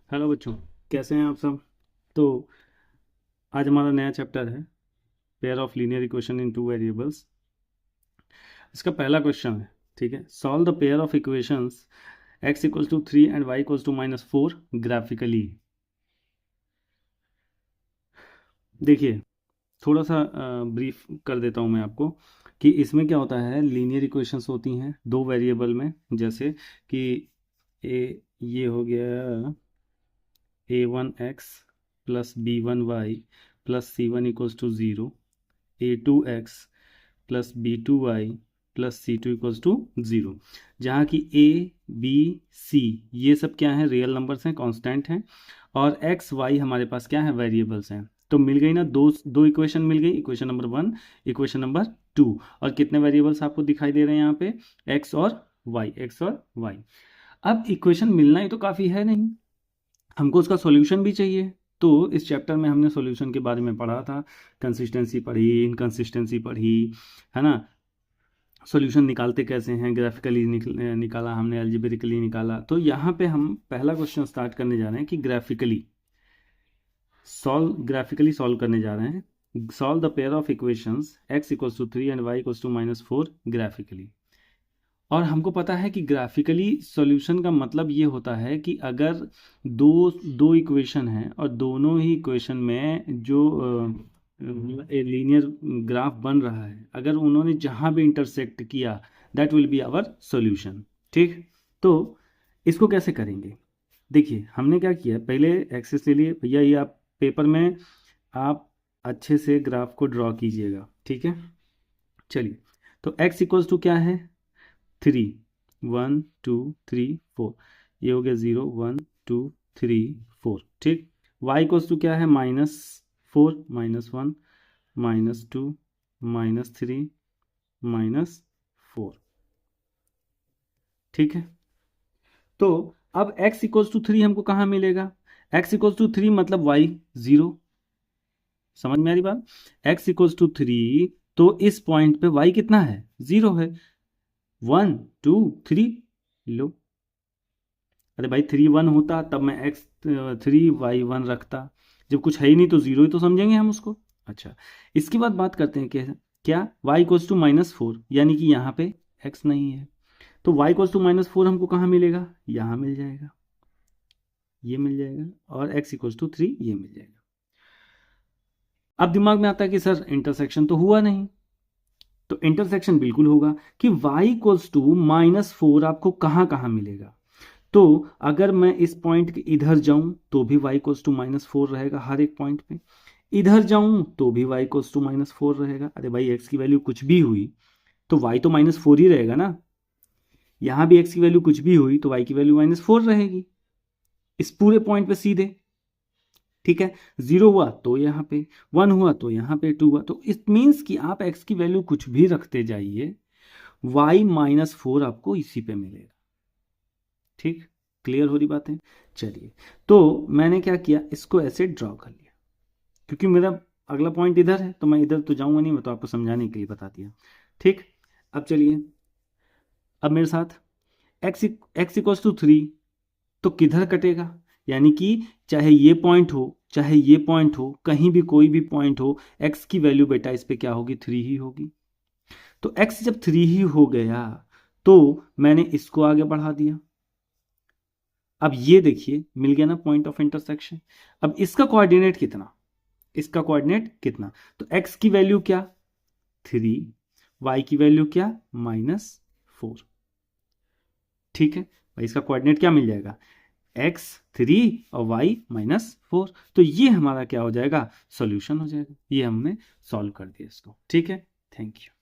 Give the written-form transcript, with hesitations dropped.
Hello बच्चों, कैसे हैं आप सब। तो आज हमारा नया चैप्टर है pair of linear equation in two variables. इसका पहला क्वेश्चन है, ठीक है। Solve the pair of equations x equals to 3 and y equals to -4 graphically. देखिए, थोड़ा सा ब्रीफ कर देता हूँ मैं आपको कि इसमें क्या होता है। लीनियर इक्वेशंस होती हैं दो वेरिएबल में, जैसे कि ये हो गया a1x plus b1y plus c1 equals to 0, a2x plus b2y plus c2 equals to 0, जहाँ की a b c ये सब क्या है, रियल नंबर्स हैं, कांस्टेंट हैं, और x y हमारे पास क्या है, वेरिएबल्स हैं। तो मिल गई ना, दो दो इक्वेशन मिल गई, इक्वेशन नंबर 1, इक्वेशन नंबर 2। और कितने वेरिएबल्स आपको दिखाई दे रहे हैं यहाँ पे, x और y, x और y। अब इक्वेशन मिलना ही तो काफ़ी है नहीं, हमको उसका सॉल्यूशन भी चाहिए। तो इस चैप्टर में हमने सॉल्यूशन के बारे में पढ़ा था, कंसिस्टेंसी पढ़ी, इनकंसिस्टेंसी पढ़ी, है ना। सॉल्यूशन निकालते कैसे हैं, ग्राफिकली निकाला हमने, अलजेब्रिकली निकाला। तो यहाँ पे हम पहला क्वेश्चन स्टार्ट करने जा रहे हैं कि ग्राफिकली सॉल्व करने जा रहे हैं। Solve the pair of equations x equals to 3 and y equals to -4 graphically. और हमको पता है कि ग्राफिकली सॉल्यूशन का मतलब ये होता है कि अगर दो दो इक्वेशन हैं और दोनों ही इक्वेशन में जो लीनियर ग्राफ बन रहा है, अगर उन्होंने जहाँ भी इंटरसेक्ट किया, that will be our solution. ठीक, तो इसको कैसे करेंगे। देखिए, हमने क्या किया, पहले एक्सिस ले लिए भैया, ये आप पेपर में आप अच्छे से ग्राफ को ड्रॉ कीजिएगा, ठीक है। चलिए, तो x इक्वल्स टू क्या है, 3, 1 2 3 4, ये हो गया 0 1 2 3 4, ठीक। y इक्वल्स टू क्या है, -4 -1 -2 -3 -4, ठीक है। तो अब x इक्वल्स टू 3 हमको कहाँ मिलेगा, x इक्वल्स टू 3 मतलब y 0। समझ में आ रही बात, x इक्वल्स टू 3, तो इस पॉइंट पे y कितना है, 0 है। 1 2 3 लो, अरे भाई 3 1 होता तब मैं x 3 y 1 रखता, जब कुछ है ही नहीं तो 0 ही तो समझेंगे हम उसको। अच्छा, इसके बाद बात करते हैं क्या y इक्वल्स टू -4, यानी कि यहाँ पे x नहीं है, तो y इक्वल्स टू -4 हमको कहाँ मिलेगा, यहाँ मिल जाएगा, ये मिल जाएगा, और x इक्वल्स टू 3 ये मिल जाएगा। अब दिमाग में आता है कि सर इंटरसेक्शन तो हुआ नहीं, तो इंटरसेक्शन बिल्कुल होगा कि y इक्वल्स टू -4 आपको कहाँ कहाँ मिलेगा। तो अगर मैं इस पॉइंट के इधर जाऊं तो भी y इक्वल्स टू -4 रहेगा हर एक पॉइंट पे, इधर जाऊं तो भी y इक्वल्स टू -4 रहेगा। अरे भाई, x की वैल्यू कुछ भी हुई तो y तो -4 ही रहेगा ना, यहां भी x की वैल्यू कुछ भी हुई तो y की वैल्यू -4 रहेगी इस पूरे पॉइंट पे सीधे, ठीक है। 0 हुआ तो यहाँ पे, 1 हुआ तो यहाँ पे, 2 हुआ तो, इट मीन्स कि आप x की वैल्यू कुछ भी रखते जाइए, y -4 आपको इसी पे मिलेगा। ठीक, क्लियर हो रही बात है। चलिए, तो मैंने क्या किया, इसको ऐसे ड्रॉ कर लिया, क्योंकि मेरा अगला पॉइंट इधर है तो मैं इधर तो जाऊंगा नहीं, मैं तो आपको समझाने के लिए बता दिया। ठीक, अब चलिए, अब मेरे साथ x इक्वल्स टू 3, तो किधर कटेगा, यानी कि चाहे ये पॉइंट हो चाहे ये पॉइंट हो, कहीं भी कोई भी पॉइंट हो, x की वैल्यू बेटा इस पे क्या होगी, 3 ही होगी। तो x जब 3 ही हो गया तो मैंने इसको आगे बढ़ा दिया। अब ये देखिए, मिल गया ना पॉइंट ऑफ इंटरसेक्शन। अब इसका कोऑर्डिनेट कितना, इसका कोऑर्डिनेट कितना, तो x की वैल्यू क्या, 3, y की वैल्यू क्या, -4, ठीक है। भाई इसका कोऑर्डिनेट क्या मिल जाएगा, x 3 और y -4, तो ये हमारा क्या हो जाएगा, सॉल्यूशन हो जाएगा। ये हमने सॉल्व कर दिया इसको, ठीक है। Thank you.